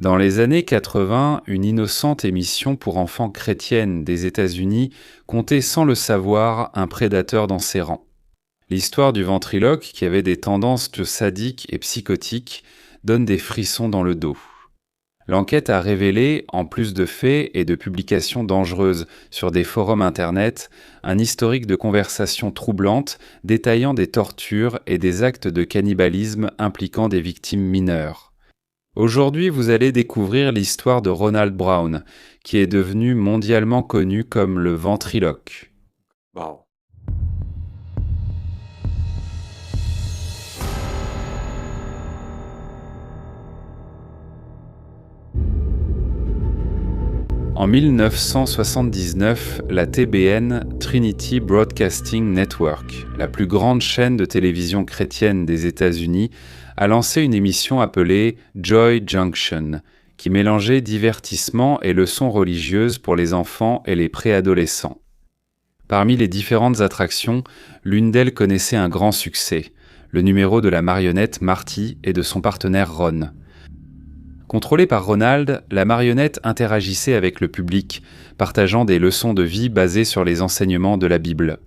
Dans les années 80, une innocente émission pour enfants chrétienne des États-Unis comptait sans le savoir un prédateur dans ses rangs. L'histoire du ventriloque, qui avait des tendances sadiques et psychotiques, donne des frissons dans le dos. L'enquête a révélé, en plus de faits et de publications dangereuses sur des forums internet, un historique de conversations troublantes détaillant des tortures et des actes de cannibalisme impliquant des victimes mineures. Aujourd'hui, vous allez découvrir l'histoire de Ronald Brown, qui est devenu mondialement connu comme le ventriloque. Wow. En 1979, la TBN, Trinity Broadcasting Network, la plus grande chaîne de télévision chrétienne des États-Unis, a lancé une émission appelée Joy Junction, qui mélangeait divertissement et leçons religieuses pour les enfants et les préadolescents. Parmi les différentes attractions, l'une d'elles connaissait un grand succès, le numéro de la marionnette Marty et de son partenaire Ron. Contrôlée par Ronald, la marionnette interagissait avec le public, partageant des leçons de vie basées sur les enseignements de la Bible.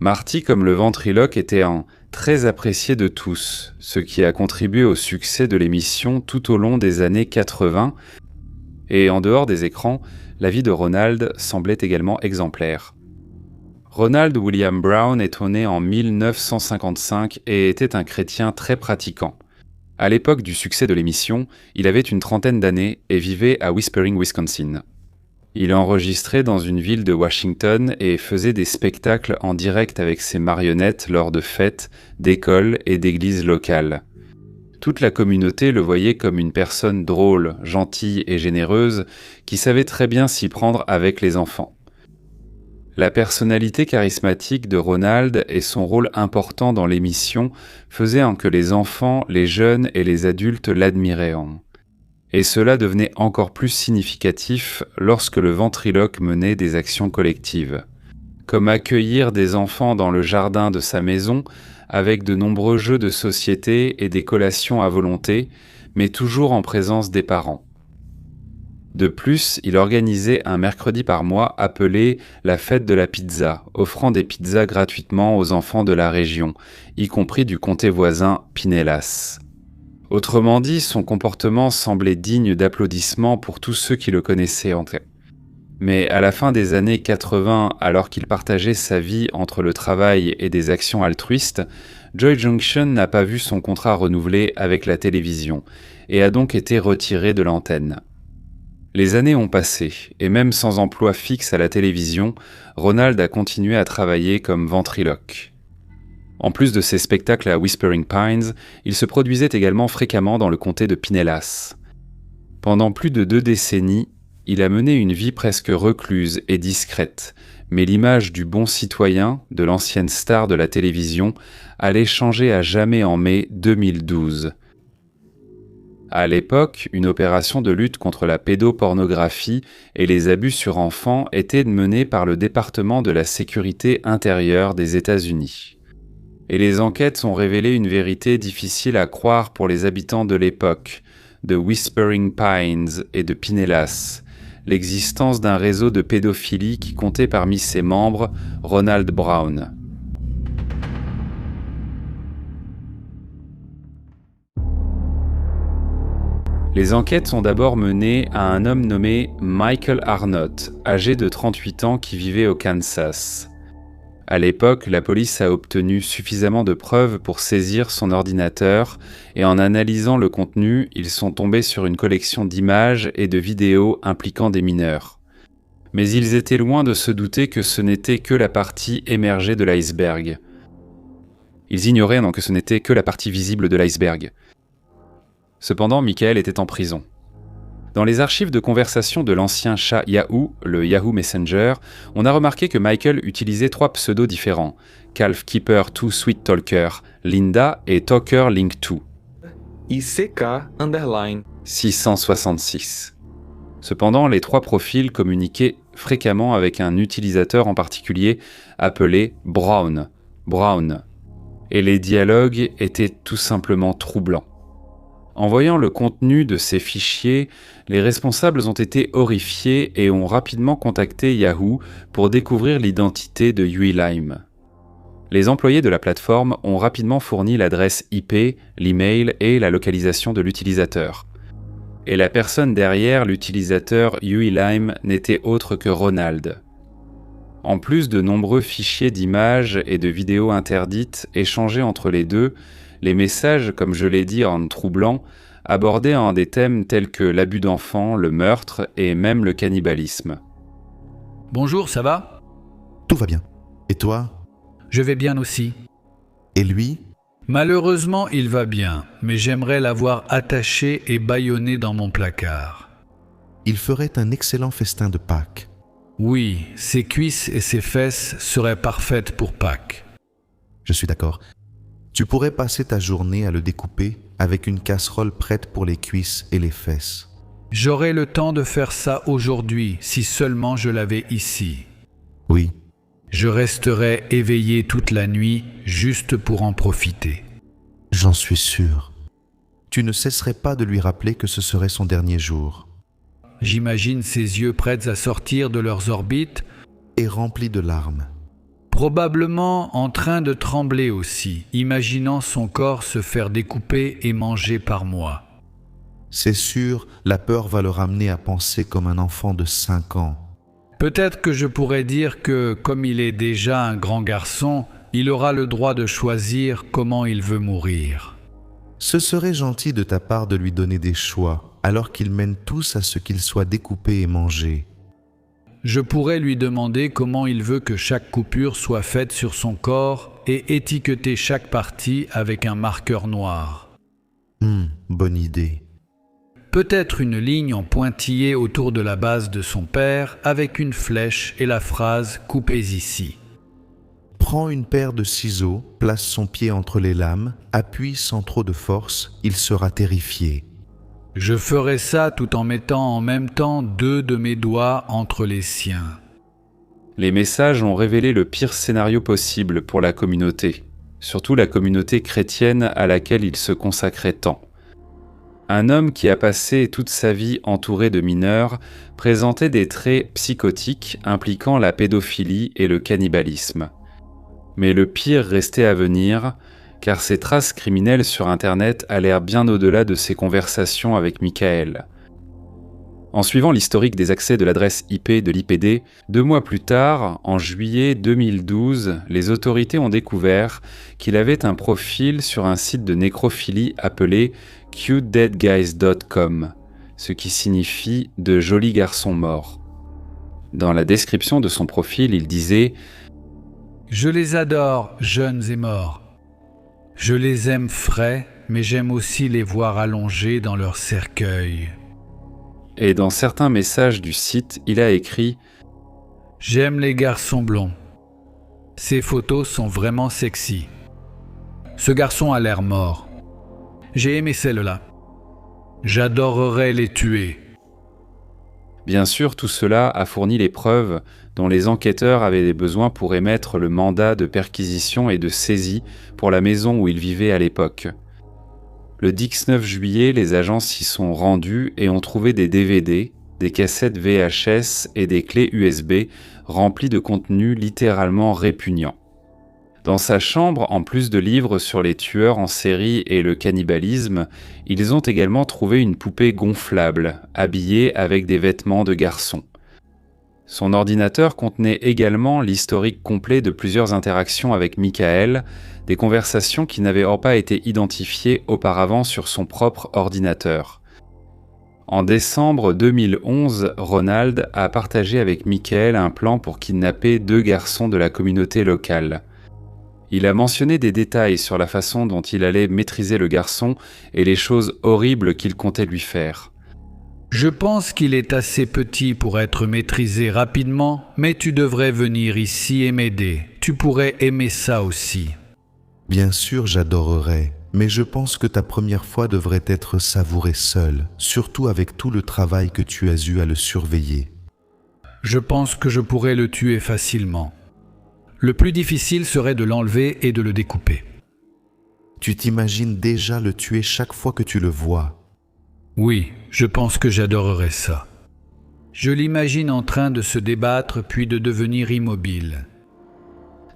Marty, comme le ventriloque, était très apprécié de tous, ce qui a contribué au succès de l'émission tout au long des années 80, et en dehors des écrans, la vie de Ronald semblait également exemplaire. Ronald William Brown est né en 1955 et était un chrétien très pratiquant. À l'époque du succès de l'émission, il avait une trentaine d'années et vivait à Whispering, Wisconsin. Il enregistrait dans une ville de Washington et faisait des spectacles en direct avec ses marionnettes lors de fêtes, d'écoles et d'églises locales. Toute la communauté le voyait comme une personne drôle, gentille et généreuse qui savait très bien s'y prendre avec les enfants. La personnalité charismatique de Ronald et son rôle important dans l'émission faisaient en que les enfants, les jeunes et les adultes l'admiraient. Et cela devenait encore plus significatif lorsque le ventriloque menait des actions collectives, comme accueillir des enfants dans le jardin de sa maison avec de nombreux jeux de société et des collations à volonté, mais toujours en présence des parents. De plus, il organisait un mercredi par mois appelé la fête de la pizza, offrant des pizzas gratuitement aux enfants de la région, y compris du comté voisin Pinellas. Autrement dit, son comportement semblait digne d'applaudissements pour tous ceux qui le connaissaient. Mais à la fin des années 80, alors qu'il partageait sa vie entre le travail et des actions altruistes, Joy Junction n'a pas vu son contrat renouvelé avec la télévision et a donc été retiré de l'antenne. Les années ont passé, et même sans emploi fixe à la télévision, Ronald a continué à travailler comme ventriloque. En plus de ses spectacles à Whispering Pines, il se produisait également fréquemment dans le comté de Pinellas. Pendant plus de 2 décennies, il a mené une vie presque recluse et discrète, mais l'image du bon citoyen, de l'ancienne star de la télévision, allait changer à jamais en mai 2012. À l'époque, une opération de lutte contre la pédopornographie et les abus sur enfants était menée par le département de la sécurité intérieure des États-Unis. Et les enquêtes ont révélé une vérité difficile à croire pour les habitants de l'époque, de Whispering Pines et de Pinellas, l'existence d'un réseau de pédophilie qui comptait parmi ses membres Ronald Brown. Les enquêtes sont d'abord menées à un homme nommé Michael Arnott, âgé de 38 ans qui vivait au Kansas. À l'époque, la police a obtenu suffisamment de preuves pour saisir son ordinateur et en analysant le contenu, ils sont tombés sur une collection d'images et de vidéos impliquant des mineurs. Mais ils étaient loin de se douter que ce n'était que la partie émergée de l'iceberg. Ils ignoraient que ce n'était que la partie visible de l'iceberg. Cependant, Michael était en prison. Dans les archives de conversation de l'ancien chat Yahoo, le Yahoo Messenger, on a remarqué que Michael utilisait 3 pseudos différents, Calf Keeper 2 Sweet Talker, Linda et Talker Link 2. ICK_ 666. Cependant, les 3 profils communiquaient fréquemment avec un utilisateur en particulier appelé Brown, et les dialogues étaient tout simplement troublants. En voyant le contenu de ces fichiers, les responsables ont été horrifiés et ont rapidement contacté Yahoo pour découvrir l'identité de Huey Lime. Les employés de la plateforme ont rapidement fourni l'adresse IP, l'email et la localisation de l'utilisateur. Et la personne derrière l'utilisateur Huey Lime n'était autre que Ronald. En plus de nombreux fichiers d'images et de vidéos interdites échangés entre les deux, les messages, comme je l'ai dit en troublant, abordaient des thèmes tels que l'abus d'enfants, le meurtre et même le cannibalisme. Bonjour, ça va ? Tout va bien. Et toi ? Je vais bien aussi. Et lui ? Malheureusement, il va bien, mais j'aimerais l'avoir attaché et bâillonné dans mon placard. Il ferait un excellent festin de Pâques. Oui, ses cuisses et ses fesses seraient parfaites pour Pâques. Je suis d'accord. Tu pourrais passer ta journée à le découper avec une casserole prête pour les cuisses et les fesses. J'aurais le temps de faire ça aujourd'hui, si seulement je l'avais ici. Oui. Je resterais éveillé toute la nuit, juste pour en profiter. J'en suis sûr. Tu ne cesserais pas de lui rappeler que ce serait son dernier jour. J'imagine ses yeux prêts à sortir de leurs orbites. Et remplis de larmes. Probablement en train de trembler aussi, imaginant son corps se faire découper et manger par moi. C'est sûr, la peur va le ramener à penser comme un enfant de 5 ans. Peut-être que je pourrais dire que, comme il est déjà un grand garçon, il aura le droit de choisir comment il veut mourir. Ce serait gentil de ta part de lui donner des choix, alors qu'ils mènent tous à ce qu'il soit découpé et mangé. Je pourrais lui demander comment il veut que chaque coupure soit faite sur son corps et étiqueter chaque partie avec un marqueur noir. Bonne idée. Peut-être une ligne en pointillé autour de la base de son père avec une flèche et la phrase « Coupez ici ». Prends une paire de ciseaux, place son pied entre les lames, appuie sans trop de force, il sera terrifié. Je ferai ça tout en mettant en même temps 2 de mes doigts entre les siens. Les messages ont révélé le pire scénario possible pour la communauté, surtout la communauté chrétienne à laquelle il se consacrait tant. Un homme qui a passé toute sa vie entouré de mineurs présentait des traits psychotiques impliquant la pédophilie et le cannibalisme. Mais le pire restait à venir, car ses traces criminelles sur Internet allèrent bien au-delà de ses conversations avec Michael. En suivant l'historique des accès de l'adresse IP de l'IPD, 2 mois plus tard, en juillet 2012, les autorités ont découvert qu'il avait un profil sur un site de nécrophilie appelé cutedeadguys.com, ce qui signifie « de jolis garçons morts ». Dans la description de son profil, il disait « Je les adore, jeunes et morts. Je les aime frais, mais j'aime aussi les voir allongés dans leur cercueil. » Et dans certains messages du site, il a écrit « J'aime les garçons blonds. Ces photos sont vraiment sexy. Ce garçon a l'air mort. J'ai aimé celle-là. J'adorerais les tuer. » Bien sûr, tout cela a fourni les preuves dont les enquêteurs avaient besoin pour émettre le mandat de perquisition et de saisie pour la maison où il vivait à l'époque. Le 19 juillet, les agents s'y sont rendus et ont trouvé des DVD, des cassettes VHS et des clés USB remplies de contenus littéralement répugnants. Dans sa chambre, en plus de livres sur les tueurs en série et le cannibalisme, ils ont également trouvé une poupée gonflable, habillée avec des vêtements de garçon. Son ordinateur contenait également l'historique complet de plusieurs interactions avec Michael, des conversations qui n'avaient pas été identifiées auparavant sur son propre ordinateur. En décembre 2011, Ronald a partagé avec Michael un plan pour kidnapper 2 garçons de la communauté locale. Il a mentionné des détails sur la façon dont il allait maîtriser le garçon et les choses horribles qu'il comptait lui faire. Je pense qu'il est assez petit pour être maîtrisé rapidement, mais tu devrais venir ici et m'aider. Tu pourrais aimer ça aussi. Bien sûr, j'adorerais, mais je pense que ta première fois devrait être savourée seule, surtout avec tout le travail que tu as eu à le surveiller. Je pense que je pourrais le tuer facilement. Le plus difficile serait de l'enlever et de le découper. Tu t'imagines déjà le tuer chaque fois que tu le vois. Oui, je pense que j'adorerais ça. Je l'imagine en train de se débattre puis de devenir immobile.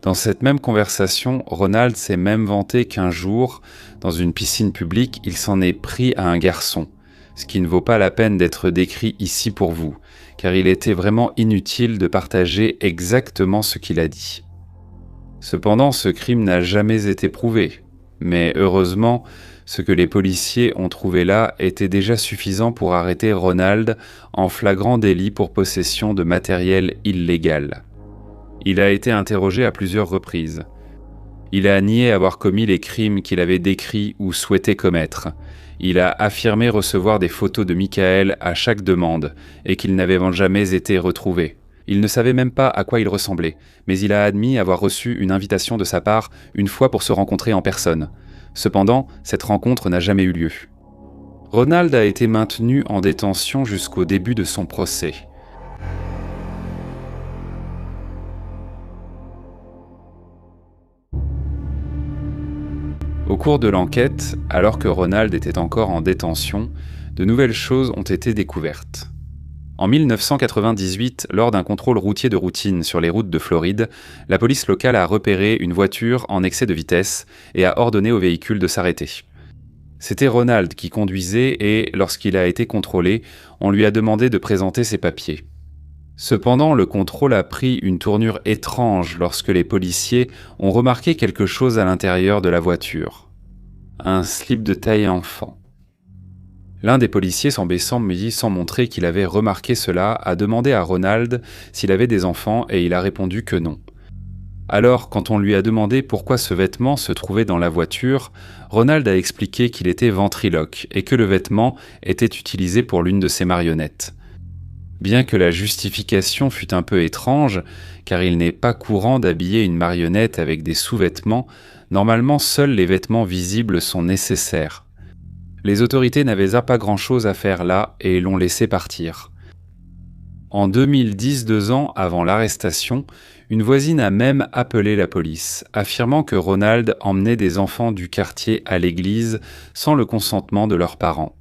Dans cette même conversation, Ronald s'est même vanté qu'un jour, dans une piscine publique, il s'en est pris à un garçon, ce qui ne vaut pas la peine d'être décrit ici pour vous, car il était vraiment inutile de partager exactement ce qu'il a dit. Cependant, ce crime n'a jamais été prouvé, mais heureusement, ce que les policiers ont trouvé là était déjà suffisant pour arrêter Ronald en flagrant délit pour possession de matériel illégal. Il a été interrogé à plusieurs reprises. Il a nié avoir commis les crimes qu'il avait décrits ou souhaité commettre. Il a affirmé recevoir des photos de Michael à chaque demande et qu'il n'avait jamais été retrouvé. Il ne savait même pas à quoi il ressemblait, mais il a admis avoir reçu une invitation de sa part une fois pour se rencontrer en personne. Cependant, cette rencontre n'a jamais eu lieu. Ronald a été maintenu en détention jusqu'au début de son procès. Au cours de l'enquête, alors que Ronald était encore en détention, de nouvelles choses ont été découvertes. En 1998, lors d'un contrôle routier de routine sur les routes de Floride, la police locale a repéré une voiture en excès de vitesse et a ordonné au véhicule de s'arrêter. C'était Ronald qui conduisait et, lorsqu'il a été contrôlé, on lui a demandé de présenter ses papiers. Cependant, le contrôle a pris une tournure étrange lorsque les policiers ont remarqué quelque chose à l'intérieur de la voiture. Un slip de taille enfant. L'un des policiers, sans baissant, me dit, sans montrer qu'il avait remarqué cela, a demandé à Ronald s'il avait des enfants et il a répondu que non. Alors, quand on lui a demandé pourquoi ce vêtement se trouvait dans la voiture, Ronald a expliqué qu'il était ventriloque et que le vêtement était utilisé pour l'une de ses marionnettes. Bien que la justification fût un peu étrange, car il n'est pas courant d'habiller une marionnette avec des sous-vêtements, normalement seuls les vêtements visibles sont nécessaires. Les autorités n'avaient pas grand-chose à faire là et l'ont laissé partir. En 2010, 2 ans avant l'arrestation, une voisine a même appelé la police, affirmant que Ronald emmenait des enfants du quartier à l'église sans le consentement de leurs parents.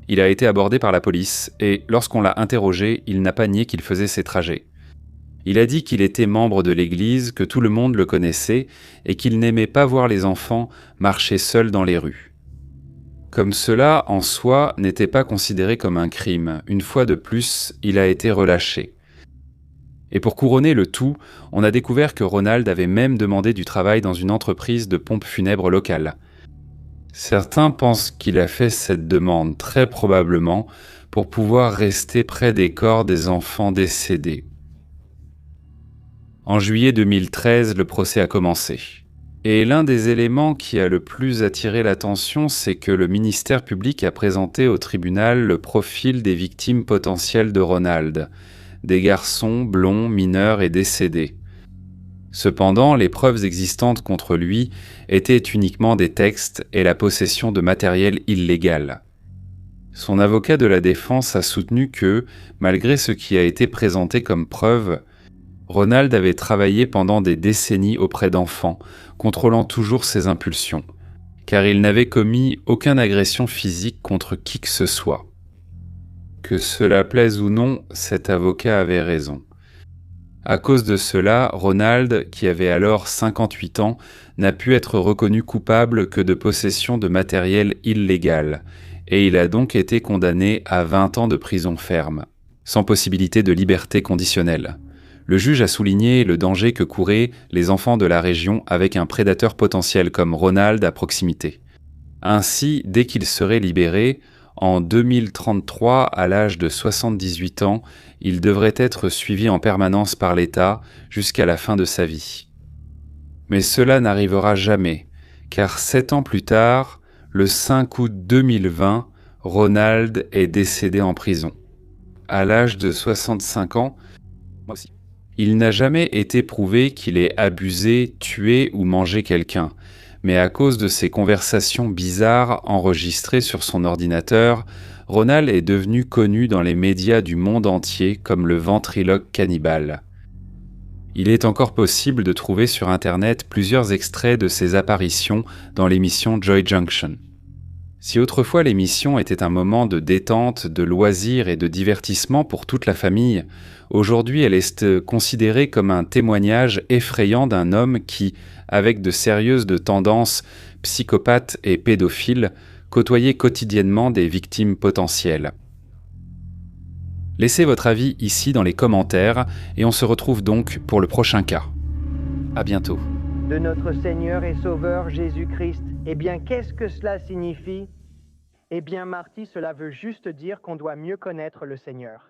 Il a été abordé par la police et, lorsqu'on l'a interrogé, il n'a pas nié qu'il faisait ces trajets. Il a dit qu'il était membre de l'église, que tout le monde le connaissait et qu'il n'aimait pas voir les enfants marcher seuls dans les rues. Comme cela, en soi, n'était pas considéré comme un crime, une fois de plus, il a été relâché. Et pour couronner le tout, on a découvert que Ronald avait même demandé du travail dans une entreprise de pompes funèbres locale. Certains pensent qu'il a fait cette demande très probablement pour pouvoir rester près des corps des enfants décédés. En juillet 2013, le procès a commencé. Et l'un des éléments qui a le plus attiré l'attention, c'est que le ministère public a présenté au tribunal le profil des victimes potentielles de Ronald, des garçons blonds, mineurs et décédés. Cependant, les preuves existantes contre lui étaient uniquement des textes et la possession de matériel illégal. Son avocat de la défense a soutenu que, malgré ce qui a été présenté comme preuve, Ronald avait travaillé pendant des décennies auprès d'enfants, contrôlant toujours ses impulsions, car il n'avait commis aucune agression physique contre qui que ce soit. Que cela plaise ou non, cet avocat avait raison. À cause de cela, Ronald, qui avait alors 58 ans, n'a pu être reconnu coupable que de possession de matériel illégal, et il a donc été condamné à 20 ans de prison ferme, sans possibilité de liberté conditionnelle. Le juge a souligné le danger que couraient les enfants de la région avec un prédateur potentiel comme Ronald à proximité. Ainsi, dès qu'il serait libéré, en 2033, à l'âge de 78 ans, il devrait être suivi en permanence par l'État jusqu'à la fin de sa vie. Mais cela n'arrivera jamais, car 7 ans plus tard, le 5 août 2020, Ronald est décédé en prison. À l'âge de 65 ans, il n'a jamais été prouvé qu'il ait abusé, tué ou mangé quelqu'un. Mais à cause de ces conversations bizarres enregistrées sur son ordinateur, Ronald est devenu connu dans les médias du monde entier comme le ventriloque cannibale. Il est encore possible de trouver sur Internet plusieurs extraits de ces apparitions dans l'émission Joy Junction. Si autrefois l'émission était un moment de détente, de loisirs et de divertissement pour toute la famille, aujourd'hui elle est considérée comme un témoignage effrayant d'un homme qui, avec de sérieuses tendances psychopathes et pédophiles, côtoyait quotidiennement des victimes potentielles. Laissez votre avis ici dans les commentaires et on se retrouve donc pour le prochain cas. À bientôt. De notre Seigneur et Sauveur Jésus-Christ. Eh bien, qu'est-ce que cela signifie? Eh bien, Marty, cela veut juste dire qu'on doit mieux connaître le Seigneur.